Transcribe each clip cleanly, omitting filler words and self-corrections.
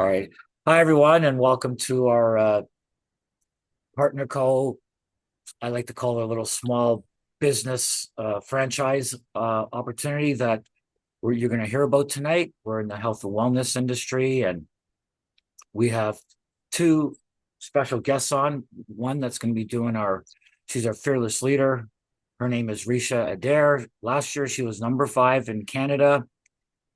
All right. Hi, everyone, and welcome to our partner call. I like to call it a little small business franchise opportunity that you're going to hear about tonight. We're in the health and wellness industry, and we have two special guests on. One that's going to be she's our fearless leader. Her name is Risha Adair. Last year, she was number 5 in Canada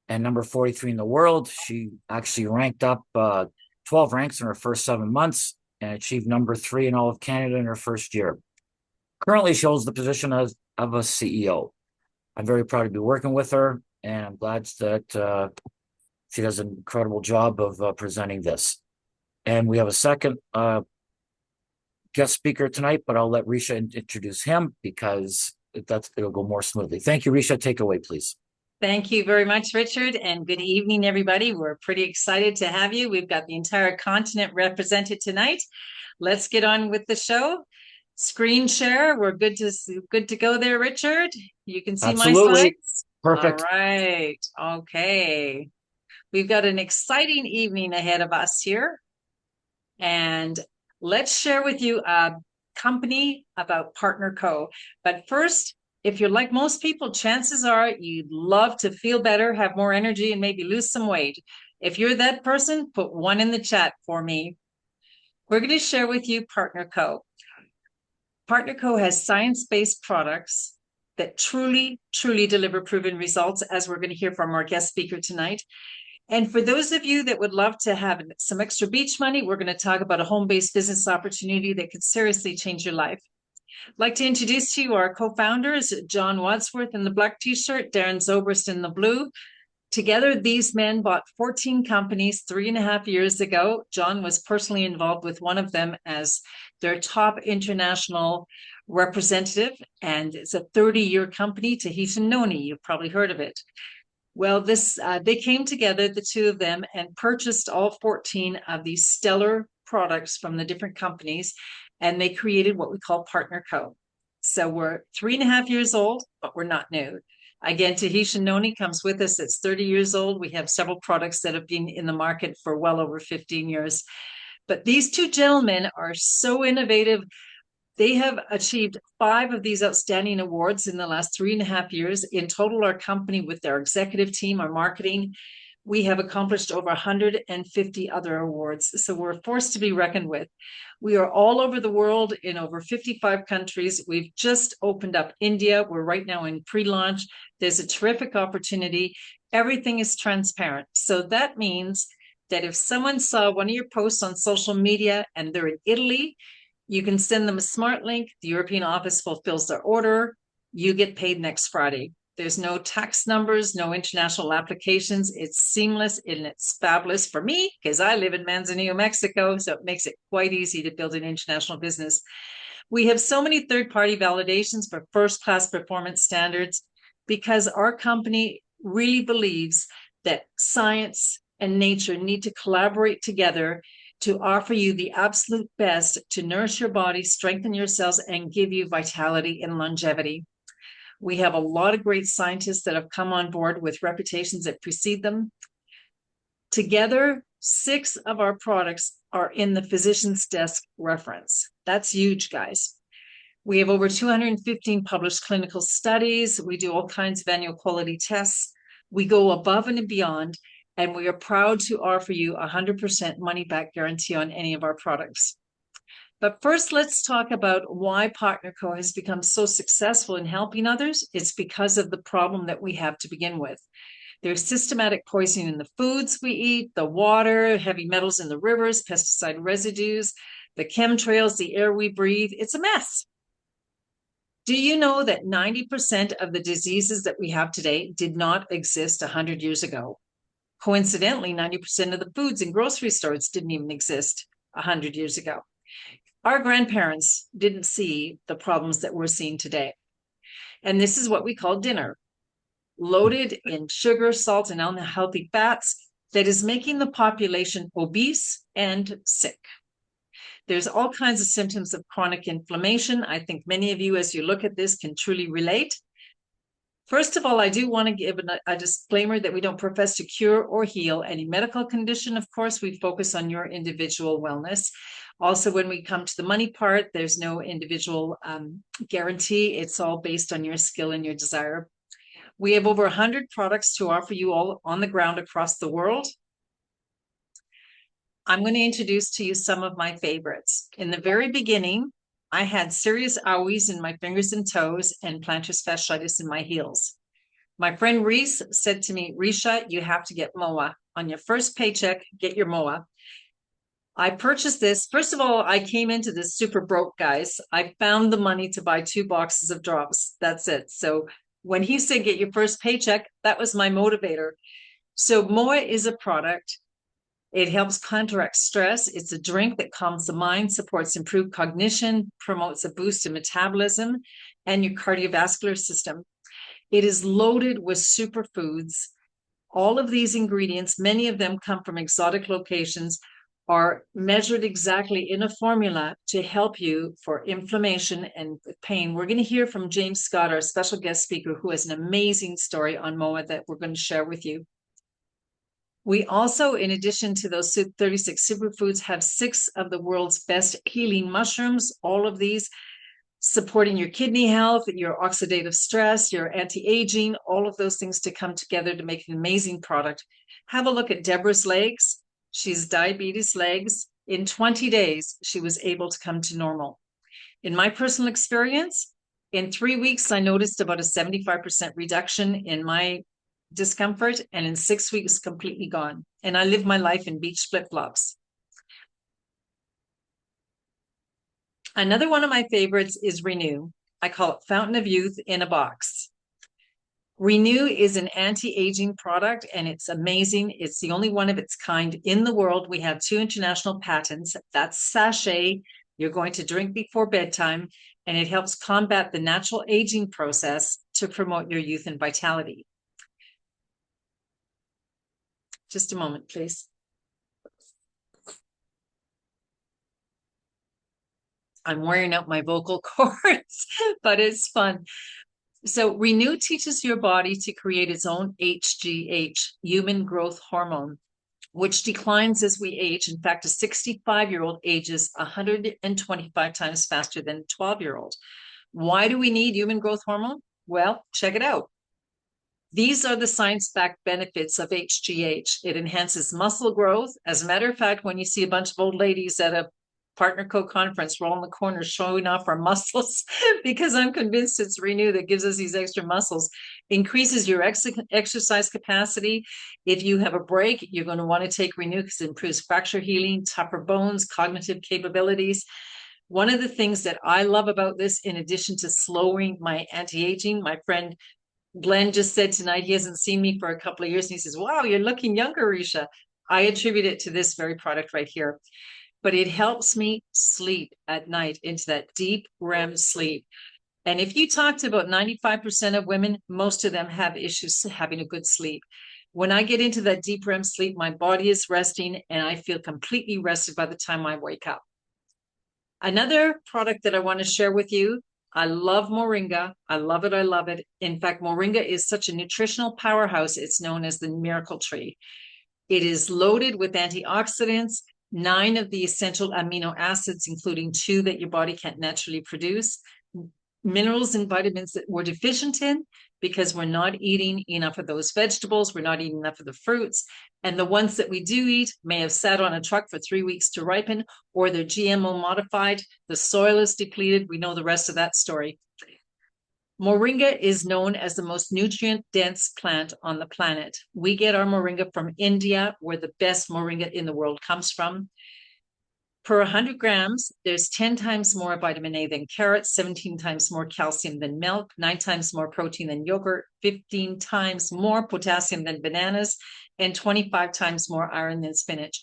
and number 43 in the world. She actually ranked up 12 ranks in her first 7 months and achieved number 3 in all of Canada in her first year. Currently, she holds the position of a CEO. I'm very proud to be working with her, and I'm glad that she does an incredible job of presenting this. And we have a second guest speaker tonight, but I'll let Risha introduce him because it'll go more smoothly. Thank you, Risha. Take it away, please. Thank you very much, Richard, and good evening, everybody. We're pretty excited to have you. We've got the entire continent represented tonight. Let's get on with the show. Screen share. We're good to go there, Richard. You can see my Absolutely. slides. All Perfect. right. Okay. We've got an exciting evening ahead of us here. And let's share with you a company about Partner Co. But first, if you're like most people, chances are you'd love to feel better, have more energy, and maybe lose some weight. If you're that person, put 1 in the chat for me. We're going to share with you Partner Co. Partner Co has science-based products that truly, truly deliver proven results, as we're going to hear from our guest speaker tonight. And for those of you that would love to have some extra beach money, we're going to talk about a home-based business opportunity that could seriously change your life. I'd like to introduce to you our co-founders, John Wadsworth in the black t-shirt, Darren Zobrist in the blue. Together, these men bought 14 companies 3.5 years ago. John was personally involved with one of them as their top international representative, and it's a 30-year company, Tahitian Noni. You've probably heard of it. Well, they came together, the two of them, and purchased all 14 of these stellar products from the different companies, and they created what we call Partner Co. So we're 3.5 years old, but we're not new. Again, Tahitian Noni comes with us. It's 30 years old. We have several products that have been in the market for well over 15 years. But these two gentlemen are so innovative. They have achieved 5 of these outstanding awards in the last 3.5 years. In total, our company, with their executive team, our marketing, we have accomplished over 150 other awards. So we're a force to be reckoned with. We are all over the world in over 55 countries. We've just opened up India. We're right now in pre-launch. There's a terrific opportunity. Everything is transparent. So that means that if someone saw one of your posts on social media and they're in Italy, you can send them a smart link. The European office fulfills their order. You get paid next Friday. There's no tax numbers, no international applications. It's seamless and it's fabulous for me because I live in Manzanillo, Mexico. So it makes it quite easy to build an international business. We have so many third-party validations for first-class performance standards because our company really believes that science and nature need to collaborate together to offer you the absolute best to nourish your body, strengthen your cells, and give you vitality and longevity. We have a lot of great scientists that have come on board with reputations that precede them. Together, 6 of our products are in the physician's desk reference. That's huge, guys. We have over 215 published clinical studies. We do all kinds of annual quality tests. We go above and beyond, and we are proud to offer you 100% money back guarantee on any of our products. But first, let's talk about why Partner Co has become so successful in helping others. It's because of the problem that we have to begin with. There's systematic poisoning in the foods we eat, the water, heavy metals in the rivers, pesticide residues, the chemtrails, the air we breathe. It's a mess. Do you know that 90% of the diseases that we have today did not exist 100 years ago? Coincidentally, 90% of the foods in grocery stores didn't even exist 100 years ago. Our grandparents didn't see the problems that we're seeing today. And this is what we call dinner, loaded in sugar, salt, and unhealthy fats that is making the population obese and sick. There's all kinds of symptoms of chronic inflammation. I think many of you, as you look at this, can truly relate. First of all, I do want to give a disclaimer that we don't profess to cure or heal any medical condition. Of course, we focus on your individual wellness. Also, when we come to the money part, there's no individual guarantee. It's all based on your skill and your desire. We have over 100 products to offer you all on the ground across the world. I'm going to introduce to you some of my favorites. In the very beginning, I had serious owies in my fingers and toes and plantar fasciitis in my heels. My friend Reese said to me, Risha, you have to get MOA. On your first paycheck, get your MOA. I purchased this. First of all, I came into this super broke, guys. I found the money to buy 2 boxes of drops. That's it. So when he said get your first paycheck, that was my motivator. So MOA is a product. It helps counteract stress. It's a drink that calms the mind, supports improved cognition, promotes a boost in metabolism and your cardiovascular system. It is loaded with superfoods. All of these ingredients, many of them come from exotic locations, are measured exactly in a formula to help you for inflammation and pain. We're going to hear from James Scott, our special guest speaker, who has an amazing story on MOA that we're going to share with you. We also, in addition to those 36 superfoods, have 6 of the world's best healing mushrooms. All of these supporting your kidney health, your oxidative stress, your anti-aging, all of those things to come together to make an amazing product. Have a look at Deborah's legs. She's diabetes legs. In 20 days, she was able to come to normal. In my personal experience, in 3 weeks, I noticed about a 75% reduction in my discomfort, and in 6 weeks, completely gone. And I live my life in beach flip-flops. Another one of my favorites is Renew. I call it Fountain of Youth in a box. Renew is an anti-aging product, and it's amazing. It's the only one of its kind in the world. We have 2 international patents. That's sachet. You're going to drink before bedtime, and it helps combat the natural aging process to promote your youth and vitality. Just a moment, please. I'm wearing out my vocal cords, but it's fun. So Renew teaches your body to create its own HGH, human growth hormone, which declines as we age. In fact, a 65-year-old ages 125 times faster than a 12-year-old. Why do we need human growth hormone? Well, check it out. These are the science-backed benefits of HGH. It enhances muscle growth. As a matter of fact, when you see a bunch of old ladies at a Partner Co conference, we're all in the corner showing off our muscles because I'm convinced it's Renew that gives us these extra muscles. Increases your exercise capacity. If you have a break, you're going to want to take Renew because it improves fracture healing, tougher bones, cognitive capabilities. One of the things that I love about this, in addition to slowing my anti-aging, my friend Glenn just said tonight he hasn't seen me for a couple of years, and he says, wow, you're looking younger, Risha. I attribute it to this very product right here. But it helps me sleep at night into that deep REM sleep. And if you talk to about 95% of women, most of them have issues having a good sleep. When I get into that deep REM sleep, my body is resting and I feel completely rested by the time I wake up. Another product that I want to share with you, I love Moringa. I love it. I love it. In fact, Moringa is such a nutritional powerhouse. It's known as the miracle tree. It is loaded with antioxidants, 9 of the essential amino acids, including 2 that your body can't naturally produce, minerals and vitamins that we're deficient in because we're not eating enough of those vegetables, we're not eating enough of the fruits, and the ones that we do eat may have sat on a truck for 3 weeks to ripen, or they're GMO modified, the soil is depleted. We know the rest of that story. Moringa is known as the most nutrient-dense plant on the planet. We get our moringa from India, where the best moringa in the world comes from. Per 100 grams, there's 10 times more vitamin A than carrots, 17 times more calcium than milk, 9 times more protein than yogurt, 15 times more potassium than bananas, and 25 times more iron than spinach.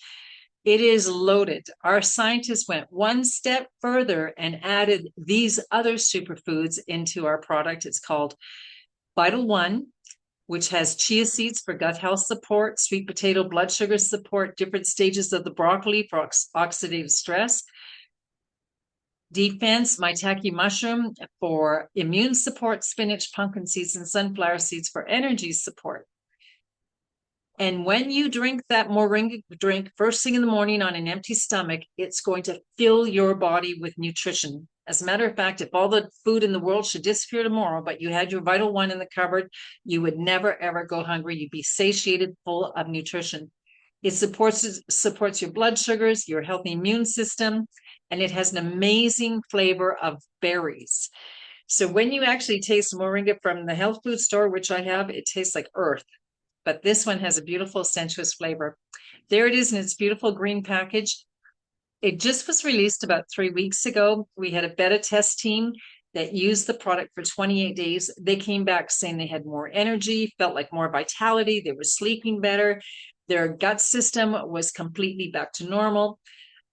It is loaded. Our scientists went one step further and added these other superfoods into our product. It's called Vital One, which has chia seeds for gut health support, sweet potato blood sugar support, different stages of the broccoli for oxidative stress. Defense, maitake mushroom for immune support, spinach, pumpkin seeds, and sunflower seeds for energy support. And when you drink that moringa drink first thing in the morning on an empty stomach, it's going to fill your body with nutrition. As a matter of fact, if all the food in the world should disappear tomorrow, but you had your Vital One in the cupboard, you would never, ever go hungry. You'd be satiated, full of nutrition. It supports your blood sugars, your healthy immune system, and it has an amazing flavor of berries. So when you actually taste moringa from the health food store, which I have, it tastes like earth. But this one has a beautiful sensuous flavor. There it is in its beautiful green package. It just was released about 3 weeks ago. We had a beta test team that used the product for 28 days. They came back saying they had more energy, felt like more vitality, they were sleeping better, their gut system was completely back to normal.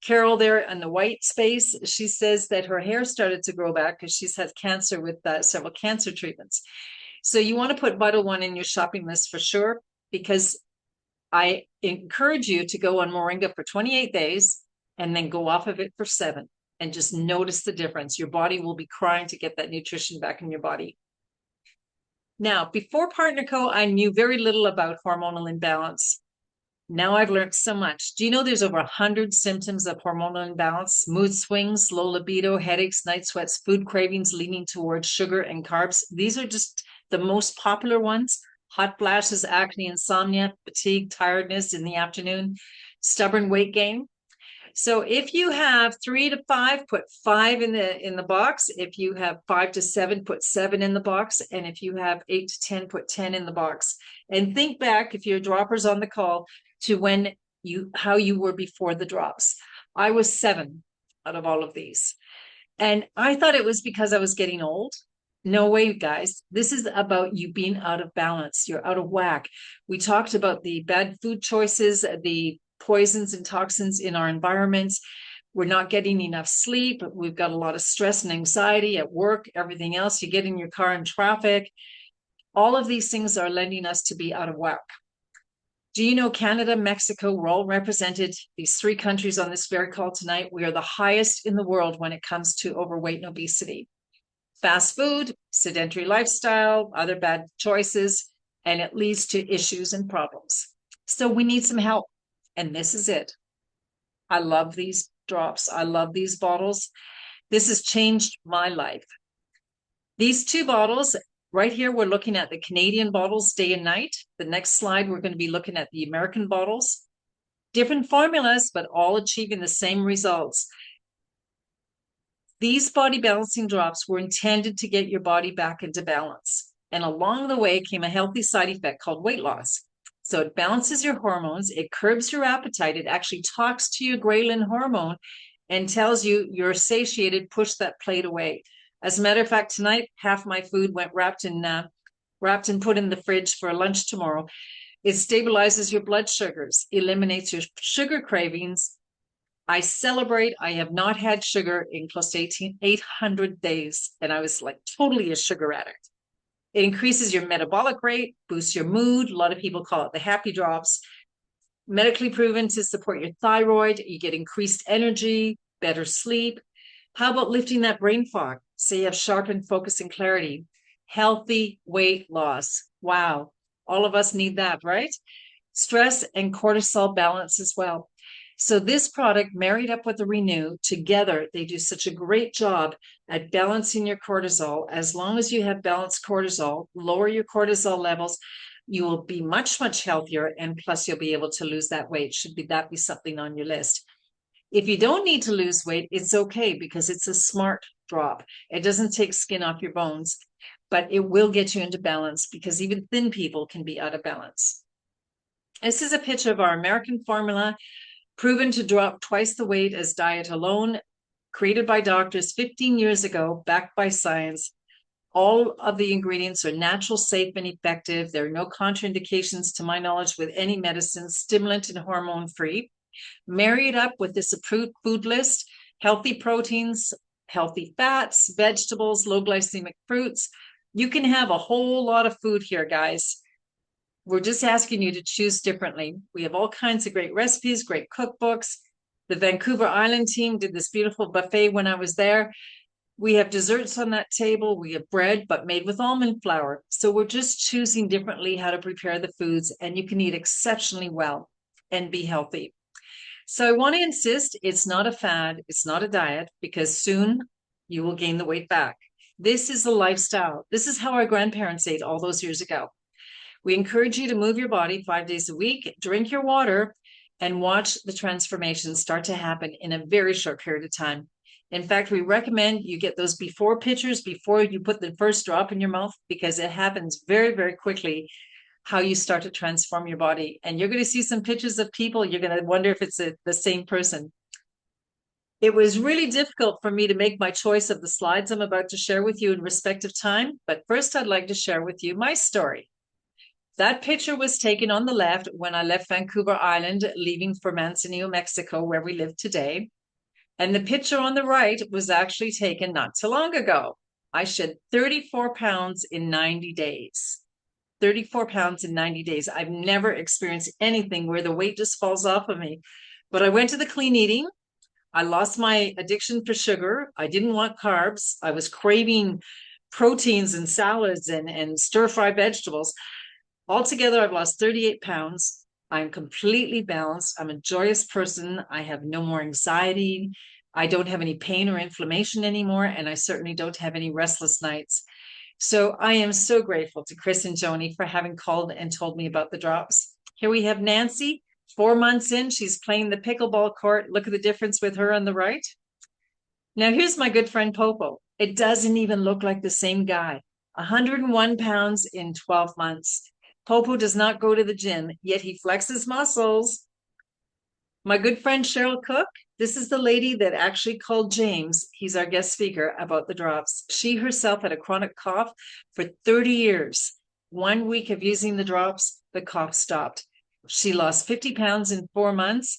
Carol there in the white space, she says that her hair started to grow back because she's had cancer with several cancer treatments. So you want to put Vital One in your shopping list for sure, because I encourage you to go on Moringa for 28 days and then go off of it for 7 and just notice the difference. Your body will be crying to get that nutrition back in your body. Now, before Partner Co, I knew very little about hormonal imbalance. Now I've learned so much. Do you know there's over 100 symptoms of hormonal imbalance? Mood swings, low libido, headaches, night sweats, food cravings leaning towards sugar and carbs. These are just the most popular ones. Hot flashes, acne, insomnia, fatigue, tiredness in the afternoon, stubborn weight gain. So if you have 3 to 5, put 5 in the box. If you have 5 to 7, put 7 in the box. And if you have 8 to 10, put 10 in the box. And think back, if your droppers on the call, to how you were before the drops. I was 7 out of all of these. And I thought it was because I was getting old. No way, guys. This is about you being out of balance. You're out of whack. We talked about the bad food choices, the poisons and toxins in our environments. We're not getting enough sleep. We've got a lot of stress and anxiety at work, everything else. You get in your car in traffic. All of these things are lending us to be out of whack. Do you know Canada, Mexico, we're all represented, these 3 countries on this very call tonight. We are the highest in the world when it comes to overweight and obesity. Fast food, sedentary lifestyle, other bad choices, and it leads to issues and problems. So we need some help. And this is it. I love these drops. I love these bottles. This has changed my life. These 2 bottles, right here, we're looking at the Canadian bottles day and night. The next slide, we're going to be looking at the American bottles. Different formulas, but all achieving the same results. These body balancing drops were intended to get your body back into balance. And along the way came a healthy side effect called weight loss. So it balances your hormones, it curbs your appetite, it actually talks to your ghrelin hormone and tells you you're satiated, push that plate away. As a matter of fact, tonight, half my food went wrapped and put in the fridge for lunch tomorrow. It stabilizes your blood sugars, eliminates your sugar cravings. I celebrate. I have not had sugar in close to 800 days, and I was like totally a sugar addict. It increases your metabolic rate, boosts your mood. A lot of people call it the happy drops. Medically proven to support your thyroid. You get increased energy, better sleep. How about lifting that brain fog? So you have sharpened focus and clarity. Healthy weight loss. Wow. All of us need that, right? Stress and cortisol balance as well. So this product, married up with the Renew, together, they do such a great job at balancing your cortisol. As long as you have balanced cortisol, lower your cortisol levels, you will be much, much healthier. And plus, you'll be able to lose that weight. Should that be something on your list? If you don't need to lose weight, it's okay because it's a smart drop. It doesn't take skin off your bones, but it will get you into balance because even thin people can be out of balance. This is a picture of our American formula, proven to drop twice the weight as diet alone, created by doctors 15 years ago, backed by science. All of the ingredients are natural, safe, and effective. There are no contraindications, to my knowledge, with any medicine, stimulant and hormone-free. Marry it up with this approved food list: healthy proteins, healthy fats, vegetables, low glycemic fruits. You can have a whole lot of food here, guys. We're just asking you to choose differently. We have all kinds of great recipes, great cookbooks. The Vancouver Island team did this beautiful buffet when I was there. We have desserts on that table. We have bread, but made with almond flour. So we're just choosing differently how to prepare the foods, and you can eat exceptionally well and be healthy. So I want to insist it's not a fad, it's not a diet, because soon you will gain the weight back. This is a lifestyle. This is how our grandparents ate all those years ago. We encourage you to move your body 5 days a week, drink your water, and watch the transformation start to happen in a very short period of time. In fact, we recommend you get those before pictures before you put the first drop in your mouth, because it happens very, very quickly how you start to transform your body. And you're going to see some pictures of people. You're going to wonder if it's the same person. It was really difficult for me to make my choice of the slides I'm about to share with you in respect of time. But first, I'd like to share with you my story. That picture was taken on the left when I left Vancouver Island, leaving for Manzanillo, Mexico, where we live today. And the picture on the right was actually taken not too long ago. I shed 34 pounds in 90 days. 34 pounds in 90 days. I've never experienced anything where the weight just falls off of me. But I went to the clean eating. I lost my addiction for sugar. I didn't want carbs. I was craving proteins and salads and stir-fry vegetables. Altogether, I've lost 38 pounds. I'm completely balanced. I'm a joyous person. I have no more anxiety. I don't have any pain or inflammation anymore. And I certainly don't have any restless nights. So I am so grateful to Chris and Joni for having called and told me about the drops. Here we have Nancy, 4 months in. She's playing the pickleball court. Look at the difference with her on the right. Now here's my good friend Popo. It doesn't even look like the same guy. 101 pounds in 12 months. Popo does not go to the gym, yet he flexes muscles. My good friend Cheryl Cook, this is the lady that actually called James, he's our guest speaker, about the drops. She herself had a chronic cough for 30 years. 1 week of using the drops, the cough stopped. She lost 50 pounds in 4 months.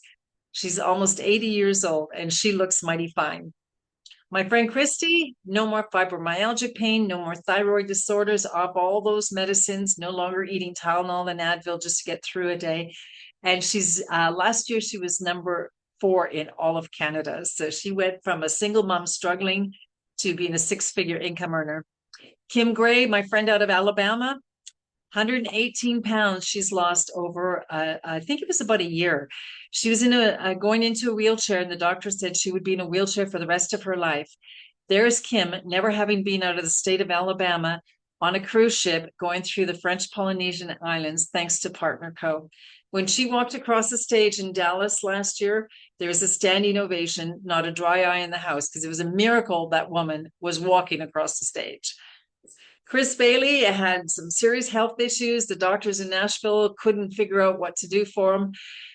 She's almost 80 years old, and she looks mighty fine. My friend Christy, no more fibromyalgia pain, no more thyroid disorders, off all those medicines, no longer eating Tylenol and Advil just to get through a day. And she's last year she was number 4 in all of Canada. So she went from a single mom struggling to being a 6-figure income earner. Kim Gray, my friend out of Alabama, 118 pounds she's lost over, I think it was about a year. She was going into a wheelchair, and the doctor said she would be in a wheelchair for the rest of her life. There's Kim, never having been out of the state of Alabama, on a cruise ship going through the French Polynesian Islands, thanks to Partner Co. When she walked across the stage in Dallas last year, there was a standing ovation, not a dry eye in the house, because it was a miracle that woman was walking across the stage. Chris Bailey had some serious health issues. The doctors in Nashville couldn't figure out what to do for him.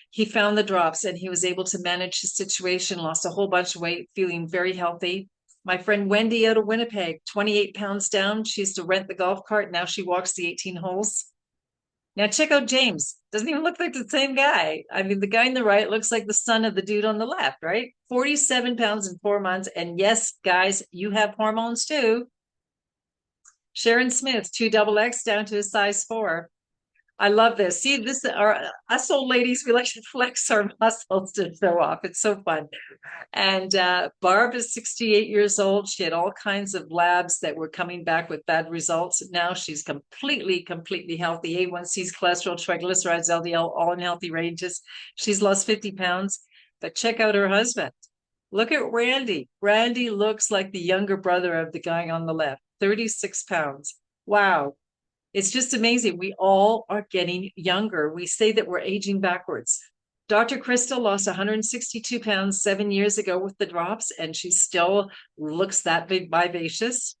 He found the drops and he was able to manage his situation, lost a whole bunch of weight, feeling very healthy. My friend Wendy out of Winnipeg, 28 pounds down. She used to rent the golf cart. Now she walks the 18 holes. Now check out James. Doesn't even look like the same guy. I mean, the guy on the right looks like the son of the dude on the left, right? 47 pounds in 4 months. And yes, guys, you have hormones too. Sharon Smith, 2XX down to a size 4. I love this. See, this are us old ladies. We like to flex our muscles to show off. It's so fun. And Barb is 68 years old. She had all kinds of labs that were coming back with bad results. Now she's completely healthy. A1C's, cholesterol, triglycerides, LDL, all in healthy ranges. She's lost 50 pounds. But check out her husband. Look at Randy. Randy looks like the younger brother of the guy on the left. 36 pounds. Wow. It's just amazing. We all are getting younger. We say that we're aging backwards. Dr. Crystal lost 162 pounds 7 years ago with the drops, and she still looks that big, vivacious.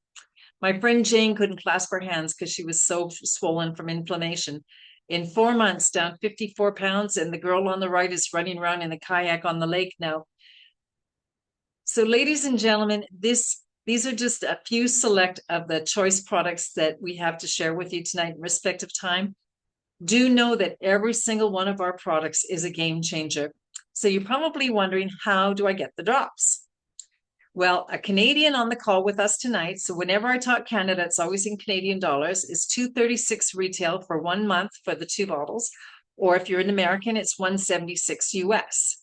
My friend Jane couldn't clasp her hands because she was so swollen from inflammation. In 4 months, down 54 pounds, and the girl on the right is running around in a kayak on the lake now. So, ladies and gentlemen, these are just a few select of the choice products that we have to share with you tonight in respect of time. Do know that every single one of our products is a game changer. So you're probably wondering, how do I get the drops? Well, a Canadian on the call with us tonight, so whenever I talk Canada, it's always in Canadian dollars, is $236 retail for 1 month for the 2 bottles. Or if you're an American, it's $176 US.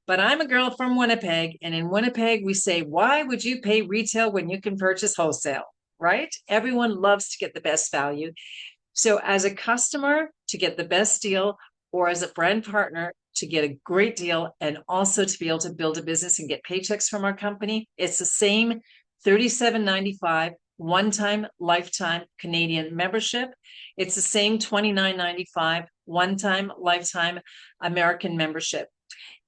But I'm a girl from Winnipeg, and in Winnipeg, we say, why would you pay retail when you can purchase wholesale? Right? Everyone loves to get the best value. So, as a customer, to get the best deal, or as a brand partner, to get a great deal, and also to be able to build a business and get paychecks from our company, it's the same $37.95 one-time lifetime Canadian membership. It's the same $29.95 one-time lifetime American membership.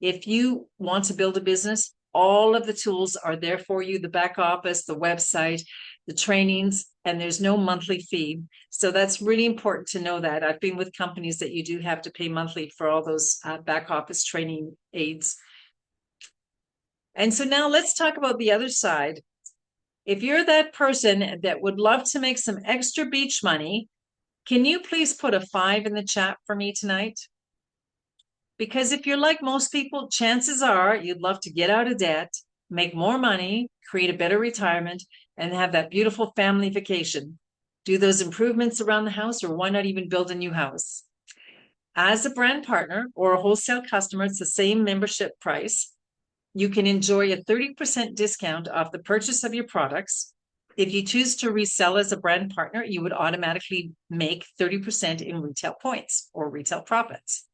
If you want to build a business, all of the tools are there for you, the back office, the website, the trainings, and there's no monthly fee. So that's really important to know that. I've been with companies that you do have to pay monthly for all those back office training aids. And so now let's talk about the other side. If you're that person that would love to make some extra beach money, can you please put a 5 in the chat for me tonight? Because if you're like most people, chances are you'd love to get out of debt, make more money, create a better retirement, and have that beautiful family vacation. Do those improvements around the house, or why not even build a new house? As a brand partner or a wholesale customer, it's the same membership price. You can enjoy a 30% discount off the purchase of your products. If you choose to resell as a brand partner, you would automatically make 30% in retail points or retail profits.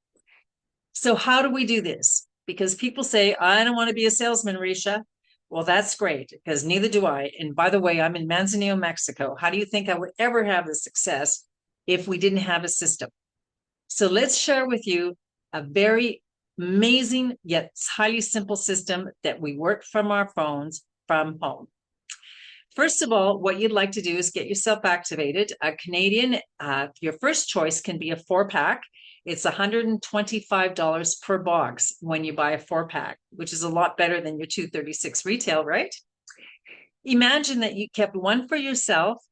So how do we do this? Because people say, I don't want to be a salesman, Risha. Well, that's great, because neither do I. And by the way, I'm in Manzanillo, Mexico. How do you think I would ever have the success if we didn't have a system? So let's share with you a very amazing yet highly simple system that we work from our phones from home. First of all, what you'd like to do is get yourself activated. A Canadian, your first choice can be a 4-pack. It's $125 per box when you buy a 4-pack, which is a lot better than your $236 retail, right? Imagine that you kept one for yourself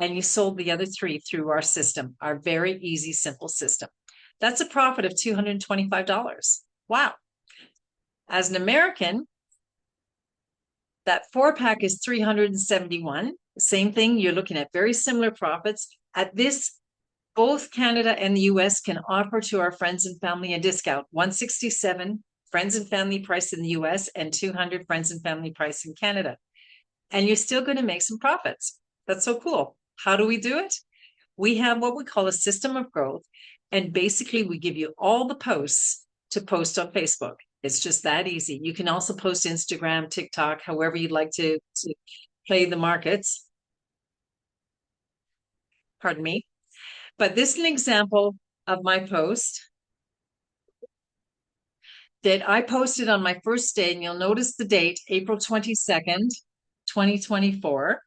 and you sold the other 3 through our system, our very easy, simple system. That's a profit of $225. Wow. As an American, that 4-pack is $371. Same thing, you're looking at very similar profits. At this, both Canada and the US can offer to our friends and family a discount. $167 friends and family price in the US and $200 friends and family price in Canada. And you're still going to make some profits. That's so cool. How do we do it? We have what we call a system of growth. And basically, we give you all the posts to post on Facebook. It's just that easy. You can also post Instagram, TikTok, however you'd like to play the markets. Pardon me. But this is an example of my post that I posted on my first day, and you'll notice the date, April 22nd, 2024.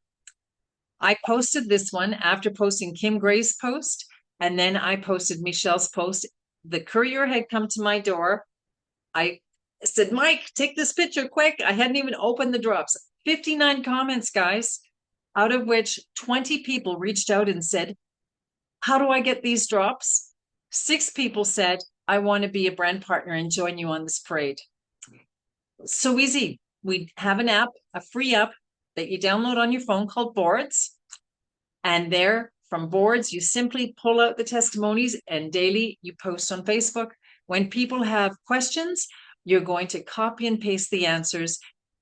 I posted this one after posting Kim Gray's post, and then I posted Michelle's post. The courier had come to my door. I said, Mike, take this picture quick. I hadn't even opened the drops. 59 comments, guys, out of which 20 people reached out and said, how do I get these drops? 6 people said, I want to be a brand partner and join you on this parade. So easy. We have an app, a free app that you download on your phone called Boards. And there, from Boards, you simply pull out the testimonies and daily you post on Facebook. When people have questions, you're going to copy and paste the answers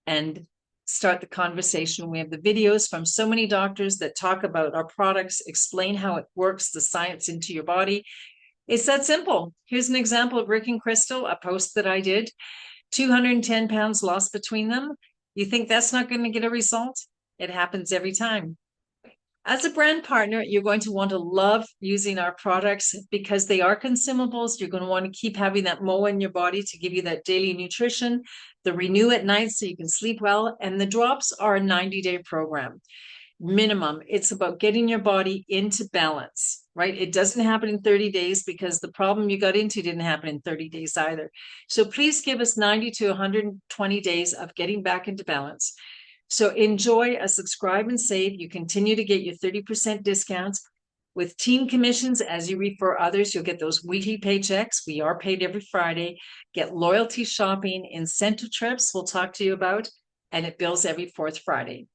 and start the conversation. We have the videos from so many doctors that talk about our products, explain how it works, the science into your body. It's that simple. Here's an example of Rick and Crystal, a post that I did. 210 pounds lost between them. You think that's not going to get a result? It happens every time. As a brand partner, you're going to want to love using our products because they are consumables. You're going to want to keep having that Moa in your body to give you that daily nutrition, the Renew at night so you can sleep well, and the drops are a 90-day program. Minimum. It's about getting your body into balance, right? It doesn't happen in 30 days because the problem you got into didn't happen in 30 days either. So please give us 90 to 120 days of getting back into balance. So enjoy a subscribe and save. You continue to get your 30% discounts with team commissions. As you refer others, you'll get those weekly paychecks. We are paid every Friday. Get loyalty shopping, incentive trips we'll talk to you about, and it bills every 4th Friday.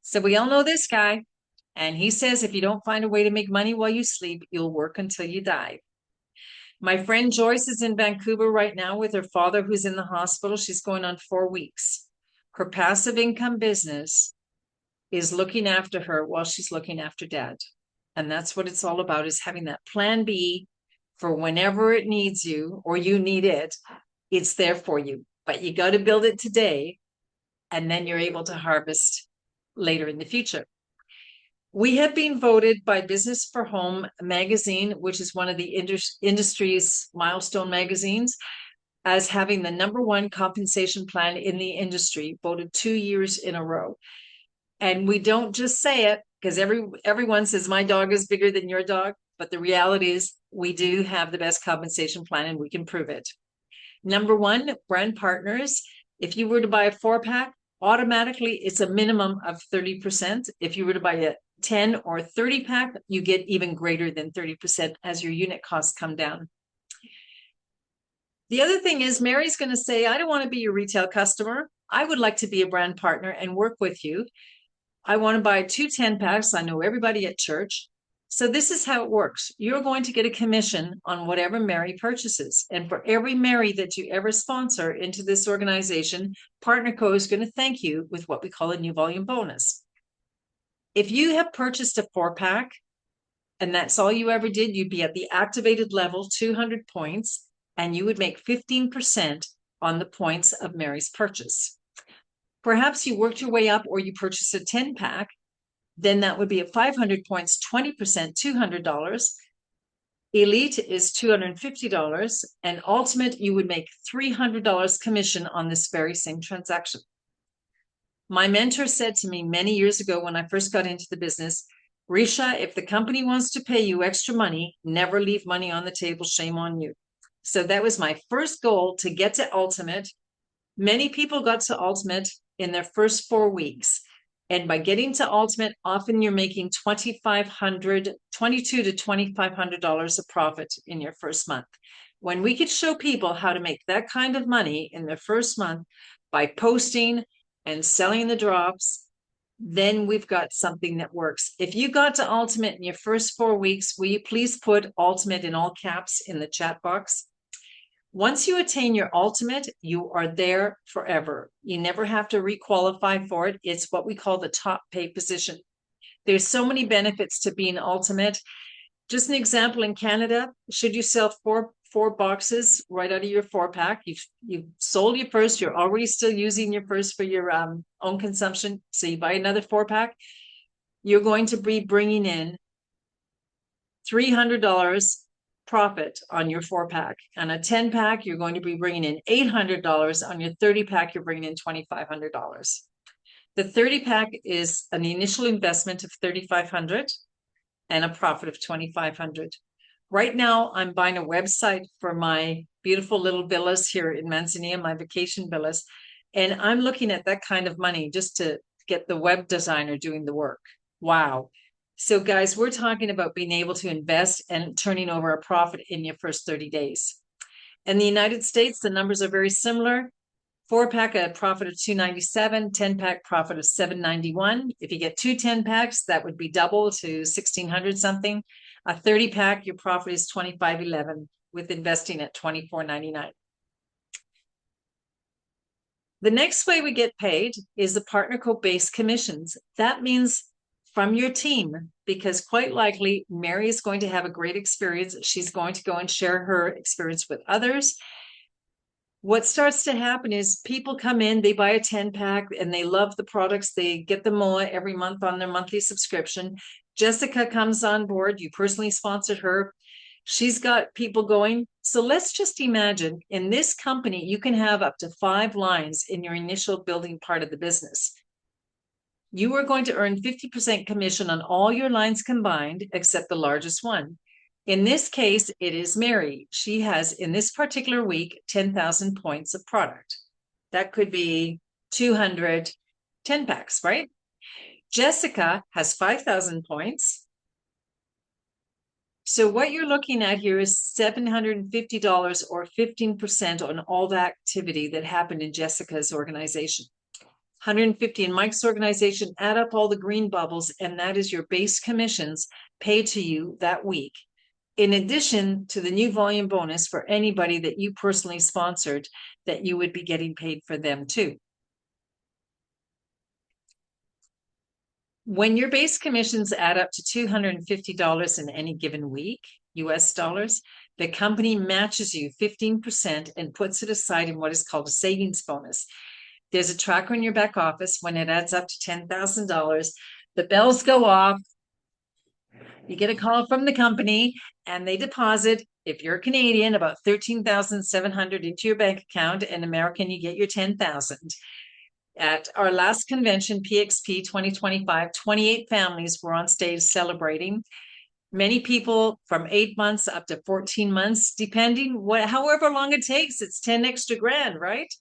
So we all know this guy, and he says if you don't find a way to make money while you sleep, you'll work until you die. My friend Joyce is in Vancouver right now with her father who's in the hospital. She's going on 4 weeks. Her passive income business is looking after her while she's looking after dad. And that's what it's all about, is having that plan B for whenever it needs you or you need it. It's there for you, but you got to build it today, and then you're able to harvest later in the future. We have been voted by Business for Home magazine, which is one of the industry's milestone magazines, as having the #1 compensation plan in the industry, voted 2 years in a row. And we don't just say it because everyone says my dog is bigger than your dog, but the reality is we do have the best compensation plan and we can prove it. #1, brand partners. If you were to buy a 4-pack, automatically it's a minimum of 30%. If you were to buy a 10 or 30-pack, you get even greater than 30% as your unit costs come down. The other thing is Mary's going to say, I don't want to be your retail customer. I would like to be a brand partner and work with you. I want to buy 2 10-packs. I know everybody at church. So this is how it works. You're going to get a commission on whatever Mary purchases. And for every Mary that you ever sponsor into this organization, PartnerCo is going to thank you with what we call a new volume bonus. If you have purchased a 4-pack and that's all you ever did, you'd be at the activated level, 200 points, and you would make 15% on the points of Mary's purchase. Perhaps you worked your way up or you purchased a 10-pack, then that would be at 500 points, 20%, $200. Elite is $250, and Ultimate, you would make $300 commission on this very same transaction. My mentor said to me many years ago when I first got into the business, Risha, if the company wants to pay you extra money, never leave money on the table. Shame on you. So that was my first goal, to get to Ultimate. Many people got to Ultimate in their first 4 weeks. And by getting to Ultimate, often you're making $2,200 to $2,500 of profit in your first month. When we could show people how to make that kind of money in their first month by posting and selling the drops, then we've got something that works. If you got to Ultimate in your first 4 weeks, will you please put Ultimate in all caps in the chat box? Once you attain your Ultimate, you are there forever. You never have to requalify for it. It's what we call the top pay position. There's so many benefits to being Ultimate. Just an example, in Canada, should you sell four boxes right out of your 4-pack, you've sold your first, you're already still using your first for your own consumption, so you buy another 4-pack, you're going to be bringing in $300 profit on your 4-pack. On a 10-pack, you're going to be bringing in $800. On your 30-pack, you're bringing in $2,500. The 30-pack is an initial investment of $3,500 and a profit of $2,500. Right now, I'm buying a website for my beautiful little villas here in Manzanilla, my vacation villas, and I'm looking at that kind of money just to get the web designer doing the work. Wow. So guys, we're talking about being able to invest and turning over a profit in your first 30 days. In the United States, the numbers are very similar. 4-pack, a profit of $297, 10-pack profit of $791. If you get 2 10-packs, that would be double to $1,600 something. A 30-pack, your profit is $2,511 with investing at $2,499. The next way we get paid is the PartnerCo based commissions. That means from your team, because quite likely Mary is going to have a great experience. She's going to go and share her experience with others. What starts to happen is people come in, they buy a 10-pack and they love the products. They get the MOA every month on their monthly subscription. Jessica comes on board. You personally sponsored her. She's got people going. So let's just imagine in this company, you can have up to 5 lines in your initial building part of the business. You are going to earn 50% commission on all your lines combined, except the largest one. In this case, it is Mary. She has, in this particular week, 10,000 points of product. That could be 200 10-packs, right? Jessica has 5,000 points. So what you're looking at here is $750 or 15% on all the activity that happened in Jessica's organization. 150 in Mike's organization, add up all the green bubbles, and that is your base commissions paid to you that week. in addition to the new volume bonus for anybody that you personally sponsored, that you would be getting paid for them too. When your base commissions add up to $250 in any given week, US dollars, the company matches you 15% and puts it aside in what is called a savings bonus. There's a tracker in your back office. When it adds up to $10,000, the bells go off. You get a call from the company and they deposit, if you're Canadian, about 13,700 into your bank account, and American, you get your 10,000. At our last convention, PXP 2025, 28 families were on stage celebrating. Many people from 8 months up to 14 months, depending however long it takes, it's 10 extra grand, right?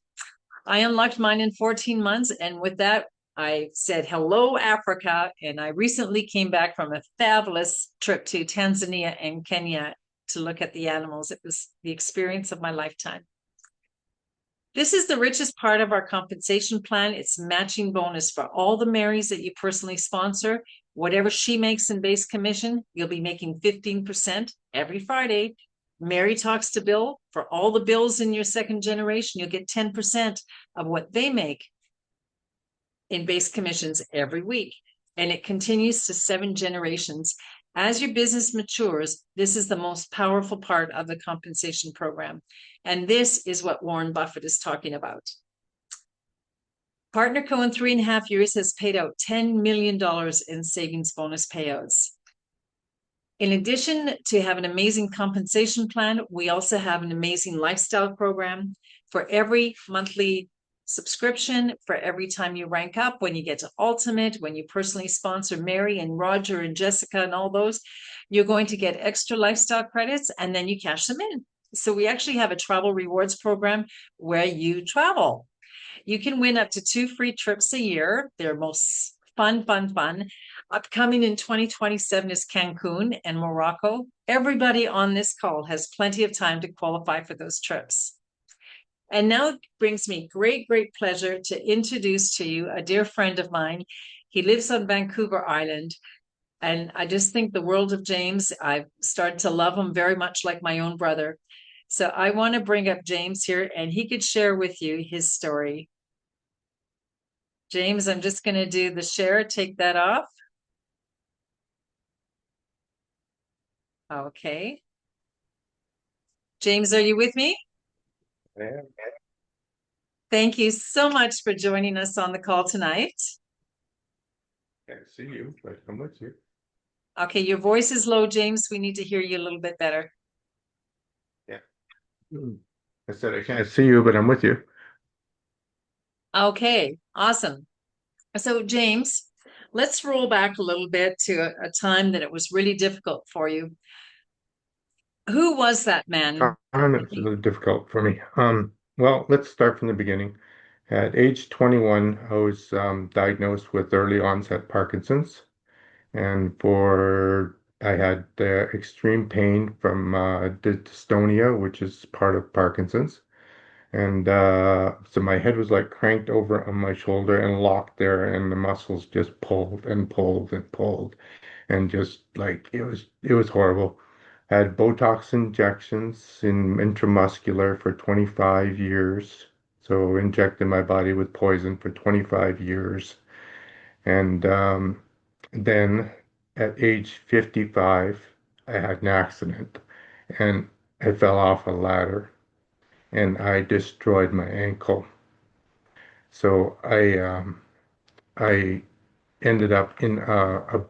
I unlocked mine in 14 months. And with that, I said, hello, Africa. And I recently came back from a fabulous trip to Tanzania and Kenya to look at the animals. It was the experience of my lifetime. This is the richest part of our compensation plan. It's matching bonus for all the Marys that you personally sponsor. Whatever she makes in base commission, you'll be making 15% every Friday. Mary talks to Bill. For all the Bills in your second generation, you'll get 10% of what they make in base commissions every week. And it continues to 7 generations. As your business matures, this is the most powerful part of the compensation program. And this is what Warren Buffett is talking about. PartnerCo in 3.5 years has paid out $10 million in savings bonus payouts. In addition to have an amazing compensation plan, we also have an amazing lifestyle program. For every monthly subscription, for every time you rank up, when you get to Ultimate, when you personally sponsor Mary and Roger and Jessica and all those, you're going to get extra lifestyle credits and then you cash them in. So we actually have a travel rewards program where you travel. You can win up to 2 free trips a year. They're most fun. Upcoming in 2027 is Cancun and Morocco. Everybody on this call has plenty of time to qualify for those trips. And now it brings me great pleasure to introduce to you a dear friend of mine. He lives on Vancouver Island. And I just think the world of James. I've started to love him very much like my own brother. So I want to bring up James here and he could share with you his story. James, I'm just going to do the share, take that off. Okay. James, are you with me? Yeah, Thank you so much for joining us on the call tonight. can't see you, but I'm with you. Okay, your voice is low, James. We need to hear you a little bit better. Yeah. I said I can't see you, but I'm with you. Okay, awesome. So, James, let's roll back a little bit to a time that it was really difficult for you. Who was that man? It's a little difficult for me. Well, let's start from the beginning. At age 21, I was diagnosed with early onset Parkinson's, and I had extreme pain from dystonia, which is part of Parkinson's. And so my head was like cranked over on my shoulder and locked there, and the muscles just pulled and pulled and pulled, and just like it was horrible. I had Botox injections in intramuscular for 25 years. So injected my body with poison for 25 years. And then at age 55, I had an accident and I fell off a ladder and I destroyed my ankle. So I ended up in a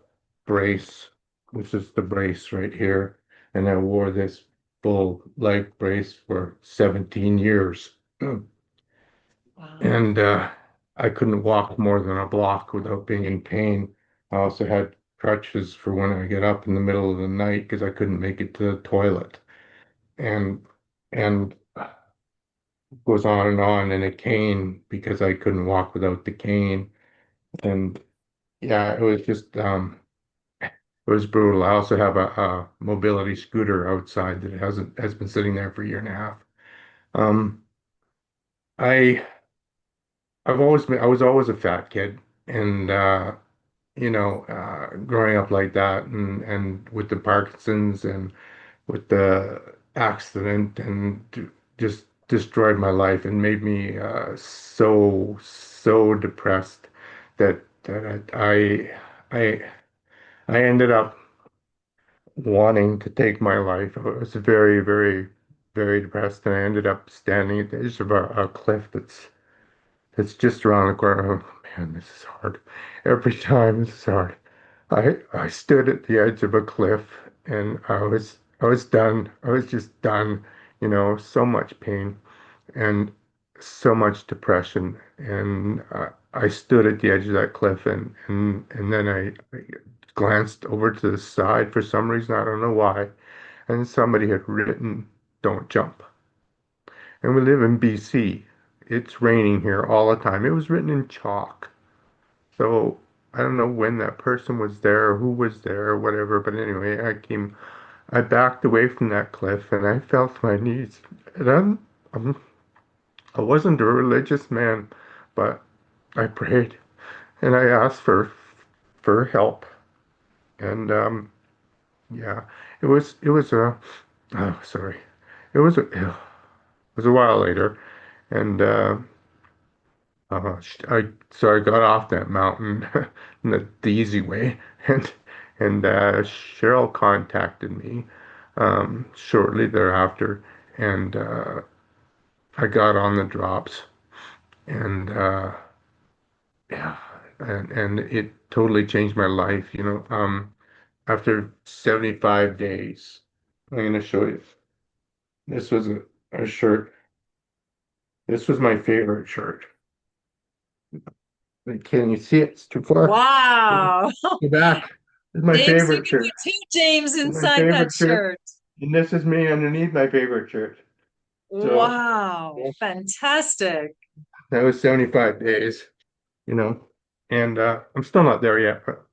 brace, which is the brace right here, and I wore this full leg brace for 17 years. Wow. And I couldn't walk more than a block without being in pain. I also had crutches for when I get up in the middle of the night because I couldn't make it to the toilet. And and goes on and a cane because I couldn't walk without the cane. And yeah, it was just it was brutal. I also have a mobility scooter outside that has been sitting there for a year and a half. Um, I I was always a fat kid, and growing up like that, and with the Parkinson's and with the accident and just destroyed my life and made me so depressed that I ended up wanting to take my life. I was very depressed, and I ended up standing at the edge of a cliff that's just around the corner. Oh man, this is hard. Every time this is hard. I stood at the edge of a cliff, and I was done. I was just done. So much pain and so much depression. And I stood at the edge of that cliff, and then I glanced over to the side for some reason. I don't know why. And somebody had written, "Don't jump." And we live in BC. It's raining here all the time. It was written in chalk. So I don't know when that person was there or who was there or whatever. But anyway, I backed away from that cliff and I fell to my knees. And I wasn't a religious man, but I prayed and I asked for help. And yeah, it was a oh sorry, it was a while later, and so I got off that mountain the easy way, and Cheryl contacted me shortly thereafter, and I got on the drops, and yeah, and it totally changed my life. After 75 days, I'm going to show you. This was a shirt. This was my favorite shirt. Can you see it? It's too far. Wow. The back. This is my James, you favorite can shirt. put two James This is my inside that favorite shirt. shirt. And this is me underneath my favorite shirt. So Wow. yeah, Fantastic. that was 75 days, you know. And I'm still not there yet, but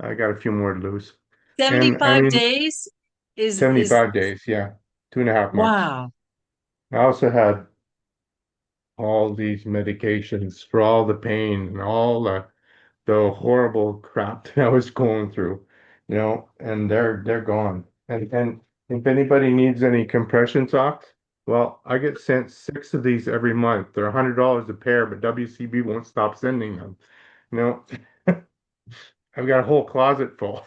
I got a few more to lose. And I 75 mean, days is 75 days, yeah, 2.5 months. wow. I also had all these medications for all the pain and all the horrible crap that I was going through, and they're gone. And if anybody needs any compression socks, well, I get sent 6 of these every month. They're $100 a pair, but WCB won't stop sending them. You know, I've got a whole closet full.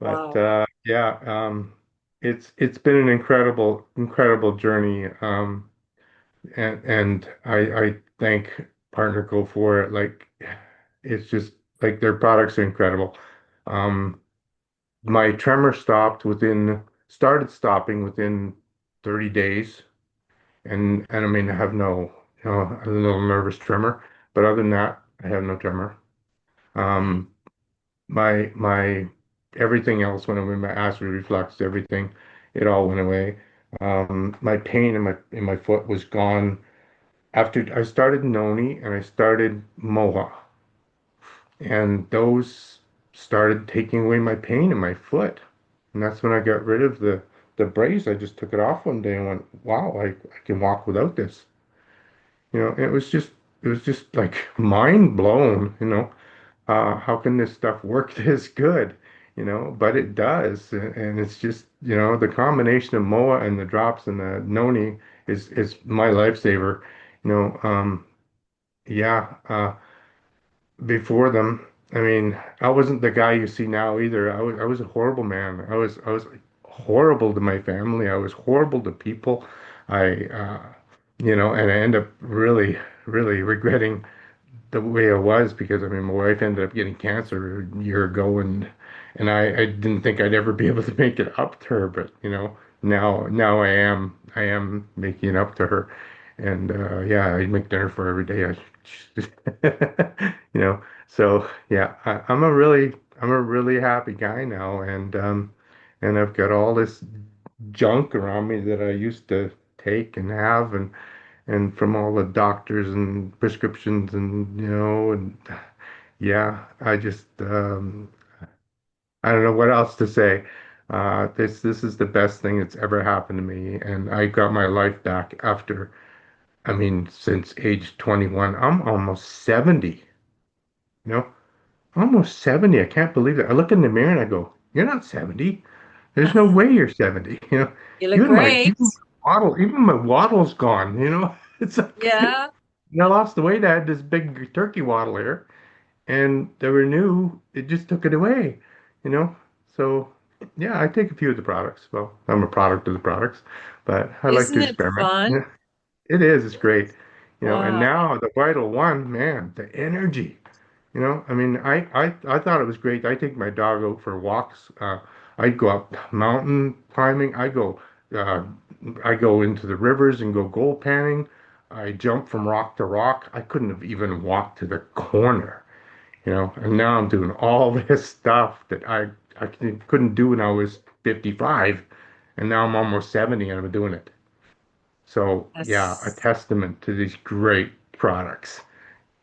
But Wow. yeah, it's been an incredible journey. And I thank PartnerCo for it. Like, it's just like their products are incredible. Um, my tremor started stopping within 30 days, and I mean I have a little nervous tremor, but other than that, I have no tremor. Um, my everything else went away. My acid reflux, everything, it all went away. My pain in my foot was gone after I started Noni and I started Moa, and those started taking away my pain in my foot. And that's when I got rid of the brace. I just took it off one day and went, wow, I can walk without this. It was just like mind blown, how can this stuff work this good? But it does. And it's just, the combination of Moa and the drops and the Noni is my lifesaver. You know, um, yeah, before them. I mean, I wasn't the guy you see now either. I was a horrible man. I was horrible to my family. I was horrible to people. I and I end up really regretting the way I was because I mean my wife ended up getting cancer a year ago, and I didn't think I'd ever be able to make it up to her, but now I am making it up to her. And yeah, I make dinner for her every day. You know, so yeah, I'm a really happy guy now, and I've got all this junk around me that I used to take and have, and from all the doctors and prescriptions, and yeah, I don't know what else to say. This is the best thing that's ever happened to me, and I got my life back after, I mean, since age 21. I'm almost 70, you know, almost 70. I can't believe it. I look in the mirror and I go, "You're not 70." There's no way you're 70. You look great. Even my waddle's gone, It's like, Yeah. I lost the weight. I had this big turkey waddle here, and the Renew, it just took it away, you know? So, yeah, I take a few of the products. Well, I'm a product of the products, but I like to Isn't it experiment. fun? Yeah, it is. It's great. And Wow. now the Vital One, man, the energy. I mean, I thought it was great. I take my dog out for walks. I'd go up mountain climbing. Uh, I go into the rivers and go gold panning. I jump from rock to rock. I couldn't have even walked to the corner, And now I'm doing all this stuff that I couldn't do when I was 55, and now I'm almost 70 and I'm doing it. So yeah, a That's testament to these great products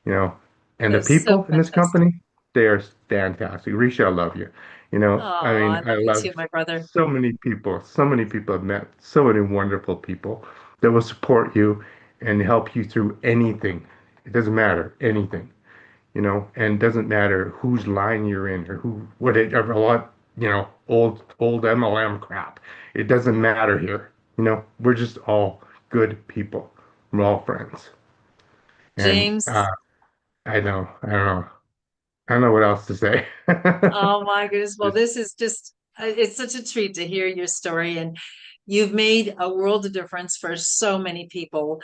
you know. And the that's so people in this fantastic. company, they are fantastic. Risha, I love you. I Oh, mean, I I love you love too, my brother. so many people I've met, so many wonderful people that will support you and help you through anything. It doesn't matter, anything, and it doesn't matter whose line you're in or whatever, old MLM crap. It doesn't matter here. We're just all good people. We're all friends. And James, I don't know what else to say. oh my goodness. Well, Just this is just, it's such a treat to hear your story. And you've made a world of difference for so many people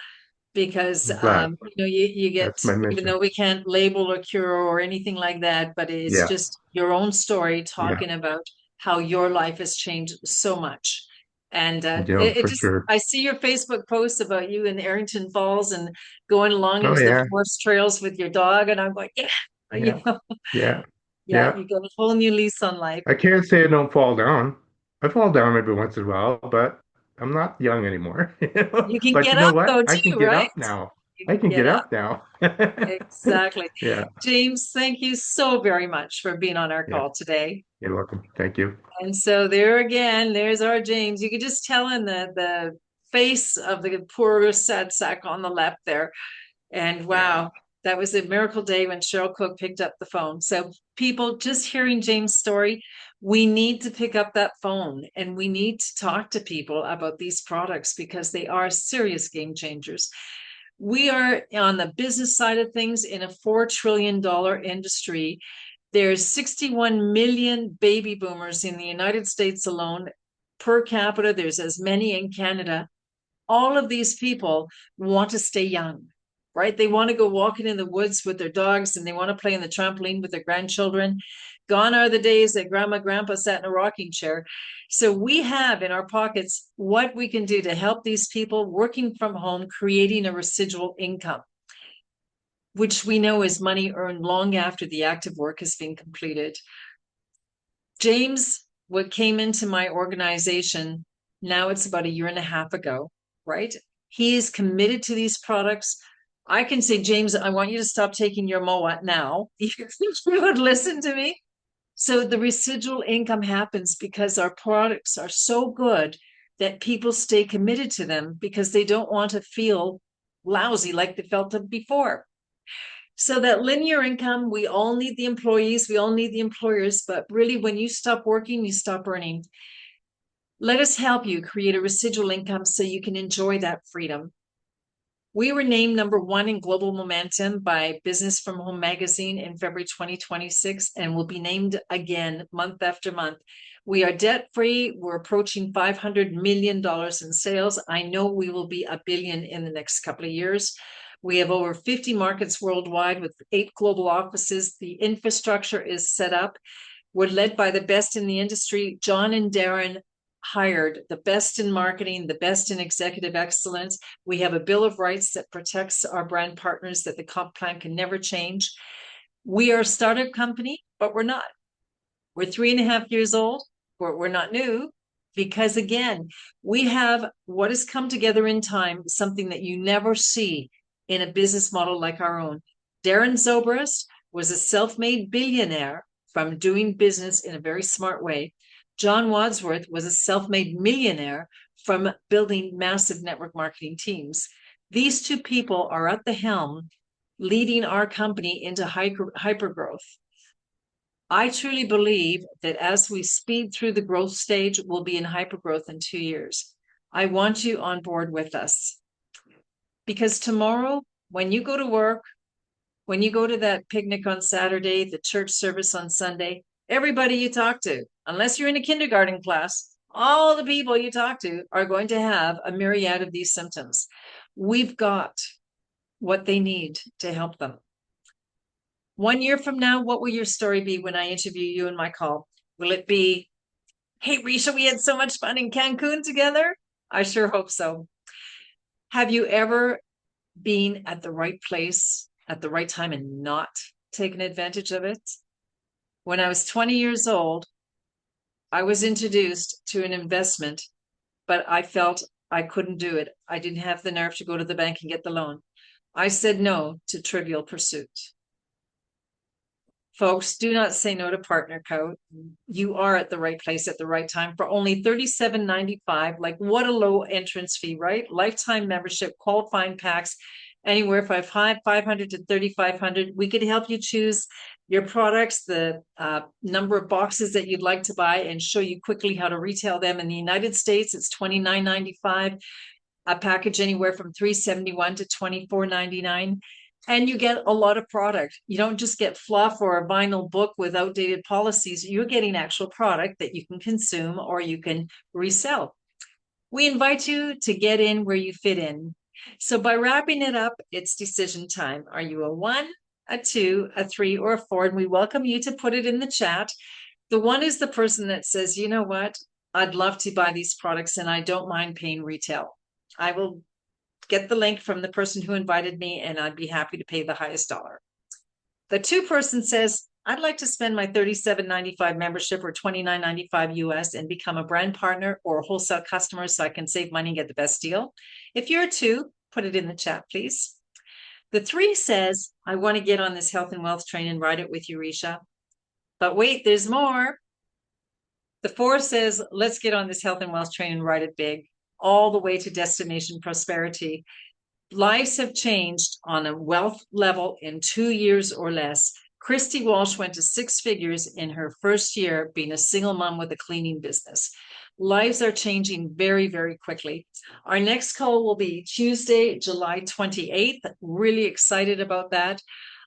because, I'm glad. you get, That's my even mission. though we can't label or cure or anything like that, but it's Yeah, just your own story yeah, talking about how your life has changed so much. And it for just, sure. I see your Facebook posts about you in Arrington Falls and going along Oh into the yeah, forest trails with your dog. And I'm like, yeah, yeah, yeah, yeah, yeah. you got a whole new lease on life. I can't say I don't fall down. I fall down every once in a while, but I'm not young anymore. You can But get you know up what? though I can too, get right? up now. You I can can get get up. up now. Exactly. Yeah, James, thank you so very much for being on our yeah. call today. You're welcome. Thank you. And so there again, there's our James. You could just tell in the face of the poor sad sack on the left there. And Yeah. wow, that was a miracle day when Cheryl Cook picked up the phone. So people just hearing James' story, we need to pick up that phone and we need to talk to people about these products because they are serious game changers. We are on the business side of things in a $4 trillion industry. There's 61 million baby boomers in the United States alone. Per capita, there's as many in Canada. All of these people want to stay young, right? They want to go walking in the woods with their dogs and they want to play in the trampoline with their grandchildren. Gone are the days that grandma, grandpa sat in a rocking chair. So we have in our pockets what we can do to help these people working from home, creating a residual income, which we know is money earned long after the active work has been completed. James, what came into my organization, now it's about a year and a half ago, right? He is committed to these products. I can say, James, I want you to stop taking your MOA now. If you would listen to me. So the residual income happens because our products are so good that people stay committed to them because they don't want to feel lousy like they felt before. So that linear income, we all need the employees, we all need the employers, but really when you stop working, you stop earning. Let us help you create a residual income so you can enjoy that freedom. We were named number one in global momentum by Business from Home magazine in February 2026 and will be named again month after month. We are debt free. We're approaching $500 million in sales. I know we will be $1 billion in the next couple of years. We have over 50 markets worldwide with 8 global offices. The infrastructure is set up. We're led by the best in the industry. John and Darren hired the best in marketing, the best in executive excellence. We have a Bill of Rights that protects our brand partners that the comp plan can never change. We are a startup company, but we're not. We're 3.5 years old. We're not new because, again, we have what has come together in time, something that you never see in a business model like our own. Darren Zobrist was a self-made billionaire from doing business in a very smart way. John Wadsworth was a self-made millionaire from building massive network marketing teams. These two people are at the helm leading our company into hyper growth. I truly believe that as we speed through the growth stage, we'll be in hypergrowth in 2 years. I want you on board with us because tomorrow, when you go to work, when you go to that picnic on Saturday, the church service on Sunday, everybody you talk to, unless you're in a kindergarten class, all the people you talk to are going to have a myriad of these symptoms. We've got what they need to help them. 1 year from now, what will your story be when I interview you in my call? Will it be, hey, Risha, we had so much fun in Cancun together? I sure hope so. Have you ever been at the right place at the right time and not taken advantage of it? When I was 20 years old, I was introduced to an investment, but I felt I couldn't do it. I didn't have the nerve to go to the bank and get the loan. I said no to Trivial Pursuit. Folks, do not say no to PartnerCo. You are at the right place at the right time for only $37.95. Like, what a low entrance fee, right? Lifetime membership, qualifying packs, anywhere from 500 to 3,500. We could help you choose your products, the number of boxes that you'd like to buy, and show you quickly how to retail them. In the United States, it's $29.95. A package anywhere from $371 to $24.99. And you get a lot of product. You don't just get fluff or a vinyl book with outdated policies. You're getting actual product that you can consume or you can resell. We invite you to get in where you fit in. So by wrapping it up, it's decision time. Are you a 1, a 2, a 3, or a 4? And we welcome you to put it in the chat. The 1 is the person that says, you know what? I'd love to buy these products and I don't mind paying retail. I will get the link from the person who invited me and I'd be happy to pay the highest dollar. The 2 person says, I'd like to spend my $37.95 membership or $29.95 US and become a brand partner or a wholesale customer so I can save money and get the best deal. If you're a 2, put it in the chat, please. The 3 says, I want to get on this health and wealth train and ride it with you, Risha. But wait, there's more. The 4 says, let's get on this health and wealth train and ride it big, all the way to destination prosperity. Lives have changed on a wealth level in 2 years or less. Christy Walsh went to 6 figures in her first year being a single mom with a cleaning business. Lives are changing very, very quickly. Our next call will be Tuesday, July 28th. Really excited about that.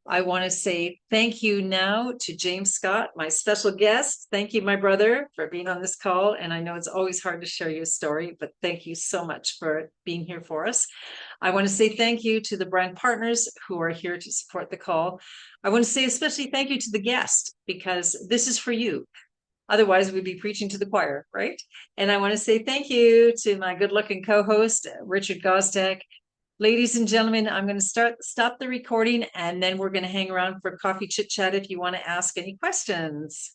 I want to say thank you now to James Scott, my special guest. Thank you, my brother, for being on this call. And I know it's always hard to share your story, but thank you so much for being here for us. I want to say thank you to the brand partners who are here to support the call. I want to say especially thank you to the guest, because this is for you. Otherwise, we'd be preaching to the choir, right? And I want to say thank you to my good-looking co-host, Richard Gostek. Ladies and gentlemen, I'm going to stop the recording, and then we're going to hang around for coffee chit chat if you want to ask any questions.